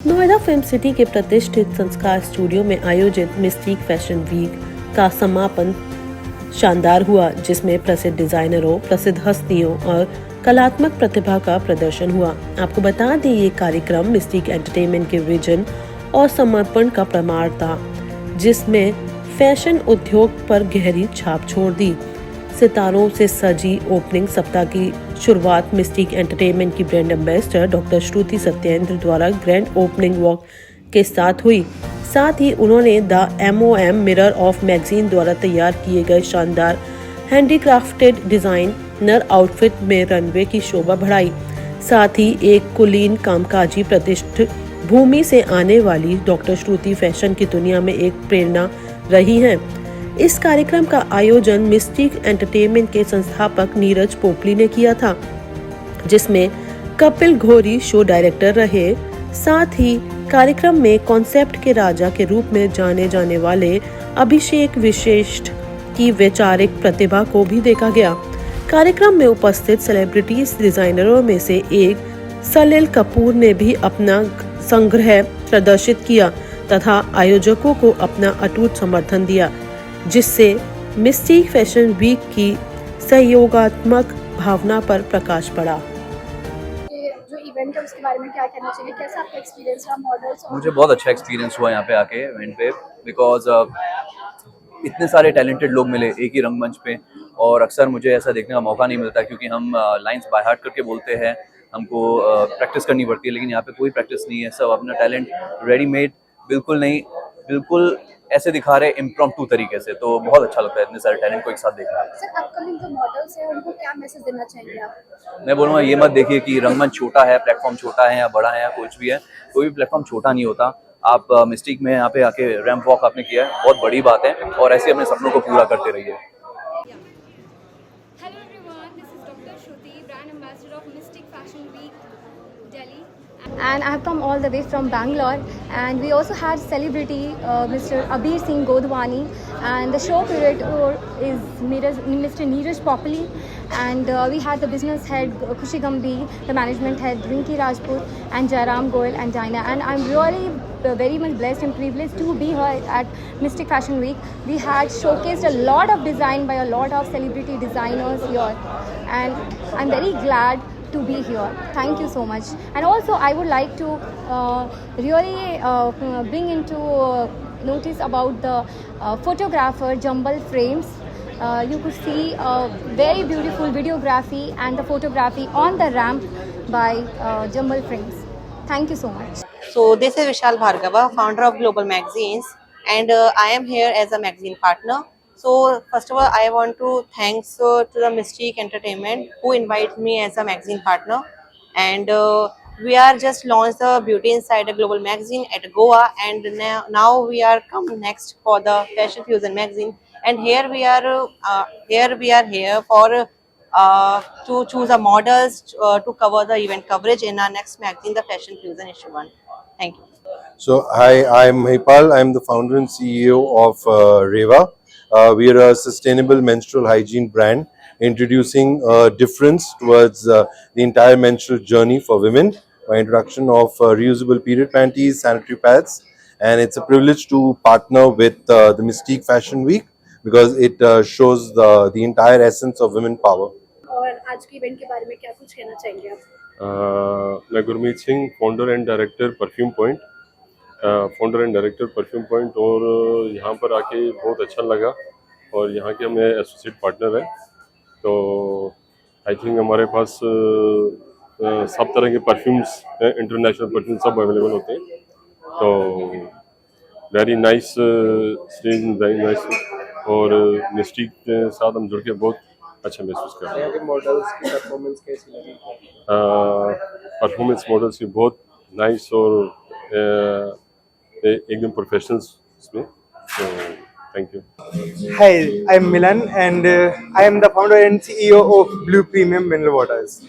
Noida film city के प्रतिष्ठित संस्कार स्टूडियो में आयोजित मिस्टीक फैशन वीक का समापन शानदार हुआ, जिसमें प्रसिद्ध डिजाइनरों, प्रसिद्ध हस्तियों और कलात्मक प्रतिभा का प्रदर्शन हुआ। आपको बता दें, ये कार्यक्रम मिस्टीक एंटरटेनमेंट के विजन और समर्पण का प्रमाण था, जिसमें फैशन उद्योग पर गहरी छाप छोड़ दी। सितारों से सजी ओपनिंग सप्ताह की शुरुआत मिस्टीक एंटरटेनमेंट की ब्रांड एम्बेसडर डॉक्टर श्रुति सत्येंद्र द्वारा ग्रैंड ओपनिंग वॉक के साथ हुई। साथ ही उन्होंने the MOM mirror of magazine द्वारा तैयार किए गए शानदार हैंडीक्राफ्टेड डिजाइनर आउटफिट में रनवे की शोभा बढ़ाई। साथ ही एक कुलीन कामकाजी प्रतिष्ठित भूमि से आने वाली डॉक्टर श्रुति फैशन की दुनिया में एक प्रेरणा रही हैं। इस कार्यक्रम का आयोजन मिस्टीक एंटरटेनमेंट के संस्थापक नीरज पोपली ने किया था, जिसमें कपिल घोरी शो डायरेक्टर रहे। साथ ही कार्यक्रम में कॉन्सेप्ट के राजा के रूप में जाने जाने वाले अभिषेक विशिष्ट की वैचारिक प्रतिभा को भी देखा गया। कार्यक्रम में उपस्थित सेलिब्रिटीज डिजाइनरों में से एक सलील कपूर ने भी अपना संग्रह प्रदर्शित किया तथा आयोजकों को अपना अटूट समर्थन दिया, जिससे मिस्टीक फैशन वीक की सहयोगात्मक भावना पर प्रकाश पड़ा। जो इवेंट है उसके बारे में क्या कहना चाहिए, कैसा आपका एक्सपीरियंस रहा मॉडल्स? मुझे बहुत अच्छा एक्सपीरियंस हुआ यहाँ पे आके इवेंट पे, बिकॉज इतने सारे टैलेंटेड लोग मिले एक ही रंगमंच पे। और अक्सर मुझे ऐसा देखने का मौका नहीं मिलता, क्योंकि हम लाइंस बाय हार्ट करके बोलते हैं, हमको प्रैक्टिस करनी पड़ती है। लेकिन यहाँ पे कोई प्रैक्टिस नहीं है, सब अपना टैलेंट रेडीमेड, बिल्कुल नहीं, बिल्कुल ऐसे दिखा रहे इम्प्रॉम्प्टू तरीके से। तो बहुत अच्छा लगता है इतने सारे टैलेंट को एक साथ देखना। सर, अपकमिंग जो मॉडल्स हैं उनको क्या मैसेज देना चाहेंगे आप? मैं बोलूँगा ये मत देखिए कि रंगमंच छोटा है, प्लेटफॉर्म छोटा है या बड़ा है या कुछ भी है। कोई भी प्लेटफॉर्म छोटा नहीं होता। आप मिस्टीक में यहाँ पे आके रैंप वॉक आपने किया है, बहुत बड़ी बात है, और ऐसे अपने सपनों को पूरा करते रहिए। Hello everyone, this is Dr. Shruti, brand ambassador of Mystic Fashion Week, Delhi. And I have come all the way from Bangalore, and we also had celebrity Mr. Abir Singh Godwani, and the show curator is Mr. Neeraj Popoli, and we had the business head Khushi Gambhir, the management head Rinki Rajput, and Jairam Goyal and Dinah. And I'm really very much blessed and privileged to be here at Mystic Fashion Week. We had showcased a lot of design by a lot of celebrity designers here, and I'm very glad to be here. Thank you so much. And also I would like to really bring into notice about the photographer Jumble Frames. You could see a very beautiful videography and the photography on the ramp by Jumble Frames. Thank you so much. So this is Vishal Bhargava, founder of Global Magazines, and I am here as a magazine partner. So first of all, I want to thanks to the Mystique Entertainment who invited me as a magazine partner, and we are just launched the Beauty Insider Global Magazine at Goa, and now we are come next for the Fashion Fusion magazine, and here we are here for to choose a models to cover the event coverage in our next magazine, the Fashion Fusion issue 1. Thank you. So, hi, I'm Mahipal. I'm the founder and CEO of Reva. We are a sustainable menstrual hygiene brand introducing a difference towards the entire menstrual journey for women by introduction of reusable period panties, sanitary pads, and it's a privilege to partner with the Mystique Fashion Week because it shows the entire essence of women power. और आज के event के बारे में क्या कुछ कहना चाहेंगे आप? मैं Gurmeet Singh, founder and director perfume point, और यहाँ पर आके बहुत अच्छा लगा, और यहाँ के हम एसोसिएट पार्टनर हैं। तो आई थिंक हमारे पास सब तरह के परफ्यूम्स, इंटरनेशनल परफ्यूम सब अवेलेबल होते हैं। तो very nice stage, very nice, और मिस्टीक के साथ हम जुड़ के बहुत अच्छा महसूस कर रहे हैं। मॉडल्स की परफॉर्मेंस कैसी लगी? परफॉर्मेंस मॉडल्स की बहुत नाइस और एकदम प्रोफेशनल्स इसमें। Thank you. Hi, I'm Milan, and I am the founder and CEO of Blue Premium Mineral Waters.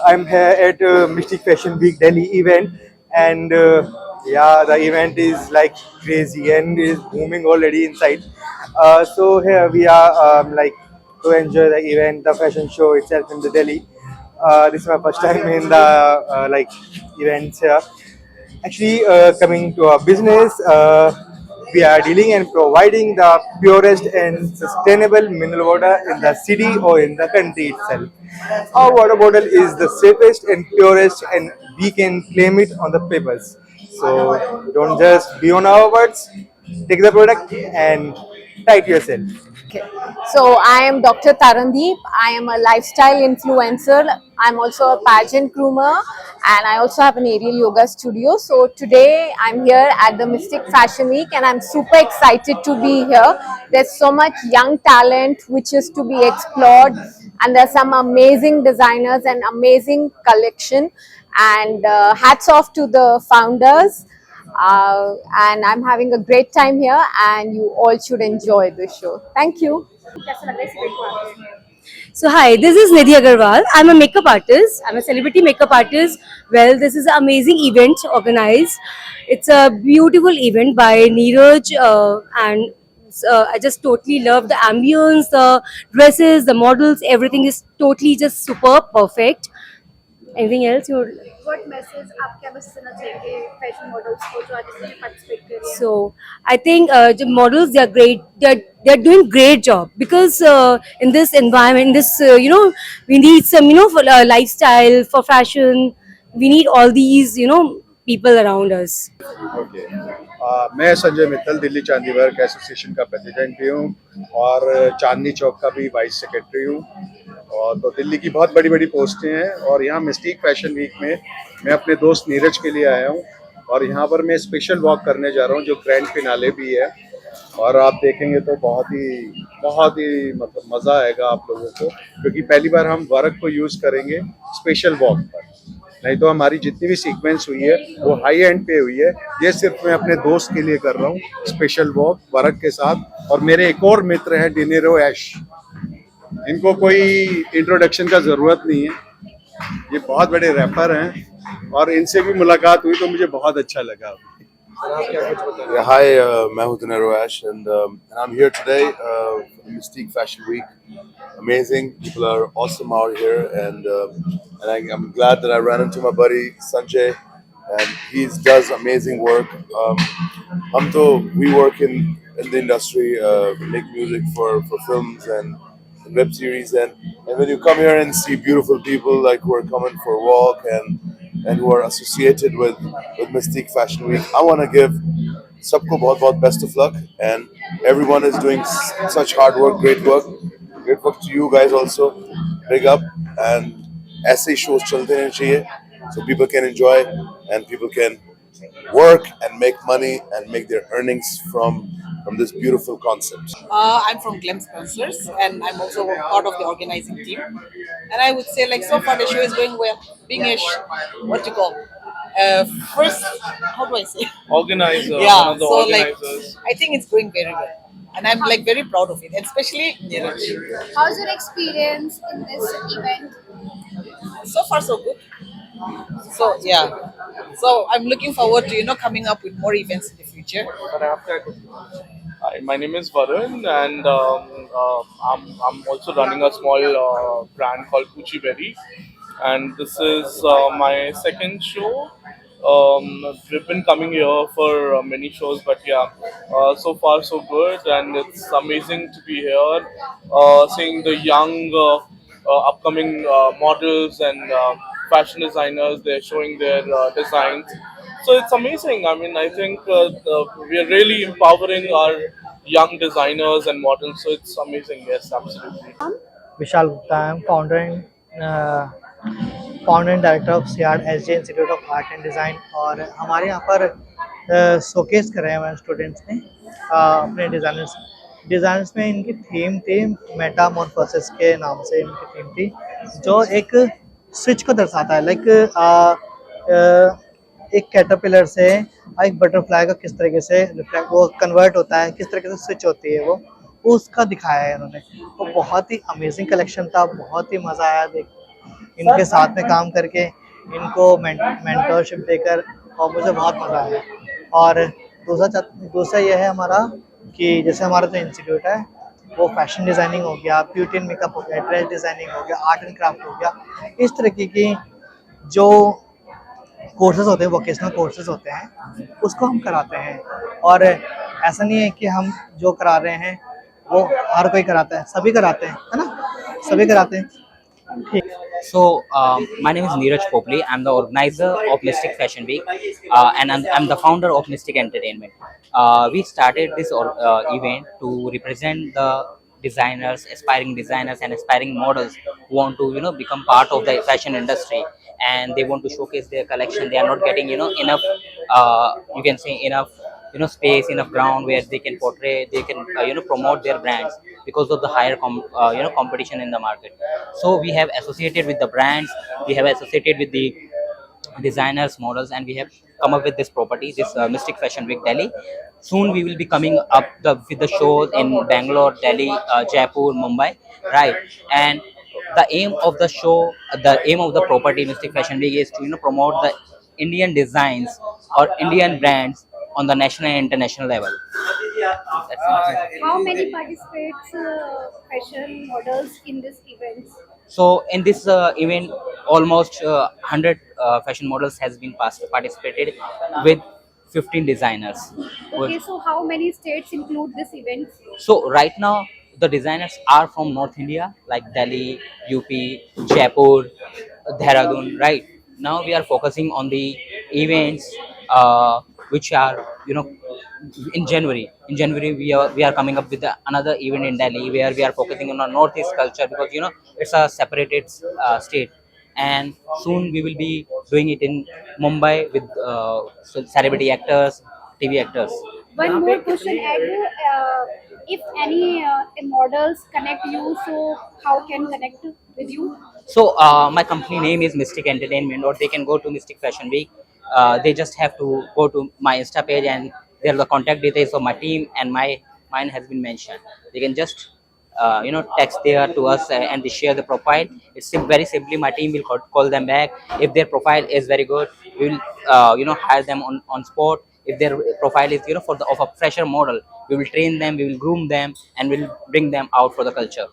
I'm here at Mystic Fashion Week Delhi event, and yeah, the event is like crazy and is booming already inside. So here we are like to enjoy the event, the fashion show itself in the Delhi. This is my first time in the like events here. Actually, coming to our business, we are dealing and providing the purest and sustainable mineral water in the city or in the country itself. Our water bottle is the safest and purest, and we can claim it on the papers. So don't just be on our words. Take the product and try it yourself. Okay. So I am Dr. Tarandeep. I am a lifestyle influencer. I'm also a pageant groomer, and I also have an aerial yoga studio. So today I'm here at the Mystic Fashion Week and I'm super excited to be here. There's so much young talent which is to be explored, and there's some amazing designers and amazing collection, and hats off to the founders. And I'm having a great time here, and you all should enjoy this show. Thank you. कैसा लग रहा है इस event को आके? So hi, this is Nidhi Agarwal. I'm a makeup artist. I'm a celebrity makeup artist. Well, this is an amazing event organized. It's a beautiful event by Neeraj, and I just totally love the ambience, the dresses, the models. Everything is totally just superb, perfect. Anything else you're? What message आप क्या message देना चाहेंगे fashion models को जो आज इसमें participate कर रही हैं? So I think the models, they are great. They're doing great job because in this environment, this we need some for lifestyle, for fashion. We need all these people around us. Okay मैं संजय मित्तल दिल्ली चांदी work association का president भी हूँ और चांदनी चौक का भी vice secretary हूँ। और तो दिल्ली की बहुत बड़ी बड़ी पोस्टें हैं और यहाँ मिस्टिक फैशन वीक में मैं अपने दोस्त नीरज के लिए आया हूँ और यहाँ पर मैं स्पेशल वॉक करने जा रहा हूँ जो ग्रैंड फिनाले भी है। और आप देखेंगे तो बहुत ही मतलब मज़ा आएगा आप लोगों को, क्योंकि पहली बार हम वर्क को यूज़ करेंगे स्पेशल वॉक पर। नहीं तो हमारी जितनी भी सीक्वेंस हुई है वो हाई एंड पे हुई है। ये सिर्फ मैं अपने दोस्त के लिए कर रहा हूँ स्पेशल वॉक वर्क के साथ। और मेरे एक और मित्र हैं डिनेरो ऐश, इनको कोई इंट्रोडक्शन का ज़रूरत नहीं है, ये बहुत बड़े रैपर हैं और इनसे भी मुलाकात हुई तो मुझे बहुत अच्छा लगा। Yeah, hi, मैं हूँ Dinero Ash and I'm here today for the Mystique Fashion Week. Amazing, people are awesome out here and I'm glad that I ran into my buddy Sanjay and he does amazing work. We work in the industry, make music for films and web series and when you come here and see beautiful people like who are coming for a walk and who are associated with Mystique Fashion Week, I want to give sabko bahut best of luck, and everyone is doing such hard work, great work to you guys also. Big up, and aise shows chalte rehne chahiye so people can enjoy and people can work and make money and make their earnings from this beautiful concept. I'm from Glam Sponsors and I'm also part of the organizing team. And I would say like so far the show is going well. Being a first, how do I say? Organizer. Yeah, One of the so organizers. I think it's going very well. And I'm like very proud of it, and especially Neeraj. How's your experience in this event? So far so good. So yeah. So I'm looking forward to coming up with more events in the future. Hi, my name is Varun, and I'm also running a small brand called Gucci Berry, and this is my second show. We've been coming here for many shows, but yeah, so far so good, and it's amazing to be here, seeing the young upcoming models and fashion designers. They're showing their designs. So it's amazing. I mean, I think we are really empowering our young designers and models. So it's amazing. Yes, absolutely. Vishal Gupta, I am founder and director of SIAD SJ Institute of Art and Design. और हमारे यहाँ पर showcase कर रहे हैं हमारे students ने अपने डिज़ाइनर्स में इनकी थीम थी मेटामॉर्फोसिस के नाम से इनकी थीम थी, जो एक स्विच को दर्शाता है। लाइक एक कैटरपिलर से एक बटरफ्लाई का किस तरीके से वो कन्वर्ट होता है, किस तरीके से स्विच होती है, वो उसका दिखाया है इन्होंने। वो बहुत ही अमेजिंग कलेक्शन था, बहुत ही मज़ा आया देख इनके साथ में काम करके, इनको मेंटरशिप देकर, और मुझे बहुत मज़ा आया। और दूसरा ये है हमारा कि जैसे हमारा जो इंस्टीट्यूट है वो फैशन डिज़ाइनिंग हो गया, ब्यूटी एंड मेकअप हो गया, ड्रेस डिज़ाइनिंग हो गया, आर्ट एंड क्राफ्ट हो गया, इस तरीके की जो कोर्सेज होते हैं, वोकेशनल कोर्सेज होते हैं, उसको हम कराते हैं। और ऐसा नहीं है कि हम जो करा रहे हैं वो हर कोई कराता है, सभी कराते हैं, है ना, सभी कराते हैं। ठीक। So, my name is Neeraj Popli. I'm the organizer of Mystic Fashion Week, and I'm the founder of Mystic Entertainment. We started this event to represent the designers, and aspiring models who want to, become part of the fashion industry, and they want to showcase their collection. They are not getting, enough, you can say enough, space, enough ground where they can portray, they can, promote their brands because of the higher, competition in the market. So we have associated with the brands, we have associated with the designers, models, and we have come up with this property, this Mystic Fashion Week Delhi. Soon we will be coming up with the shows in Bangalore, Delhi, Jaipur, Mumbai, right? And the aim of the show, the aim of the property Mystic Fashion Week is to promote the Indian designs or Indian brands on the national and international level. How many participants, fashion models in this event? So in this event, almost 100 fashion models has been participated with 15 designers. Okay, so how many states include this event? So right now the designers are from North India like Delhi, UP, Jaipur, Dehradun. Right now we are focusing on the events which are in January. In January we are coming up with another event in Delhi where we are focusing on our Northeast culture because it's a separated state, and soon we will be doing it in Mumbai with celebrity actors, TV actors. One more question, Ed. If any models connect you, so how can connect with you? So my company name is Mystic Entertainment, or they can go to Mystic Fashion Week. They just have to go to my Insta page, and there are the contact details of my team, and mine has been mentioned. They can just text there to us and they share the profile. It's very simply my team will call them back. If their profile is very good, we will hire them on spot. If their profile is of a fresher model, we will train them, we will groom them, and we will bring them out for the culture.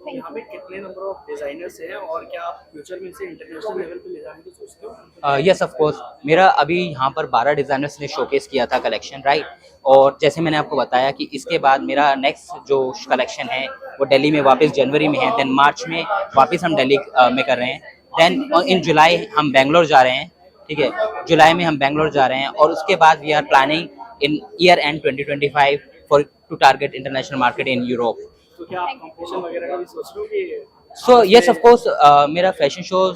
यहाँ पे कितने number of designers हैं और क्या आप future में इसे international level पे ले जाने की सोचते हो? यस ऑफ कोर्स, मेरा अभी यहाँ पर 12 डिजाइनर्स ने शोकेस किया था कलेक्शन, राइट? और जैसे मैंने आपको बताया कि इसके बाद मेरा नेक्स्ट जो कलेक्शन है वो दिल्ली में वापस जनवरी में है, देन मार्च में वापस हम दिल्ली में कर रहे हैं, देन इन जुलाई हम बेंगलोर जा रहे हैं, ठीक है? जुलाई में हम बेंगलोर जा रहे हैं और उसके बाद we are planning in year end 2025 for to target international market in Europe. तो क्या आप कंपटीशन वगैरह का भी सोच रहे हो कि? सो यस ऑफ कोर्स, मेरा फैशन शोज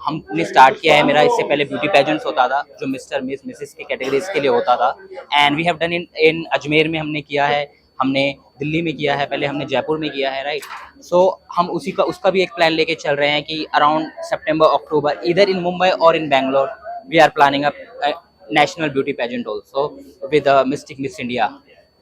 हमने स्टार्ट किया है. मेरा इससे पहले ब्यूटी पेजेंट्स होता था जो मिस्टर मिस मिसेस की कैटेगरीज के लिए होता था, and we have done in Ajmer में हमने किया है, हमने दिल्ली में किया है, पहले हमने जयपुर में किया है, राइट? सो हम उसका भी एक प्लान लेके चल रहे हैं कि अराउंड सितंबर अक्टूबर इधर इन मुंबई और in Bangalore we are planning a national beauty pageant also with mystic Miss India.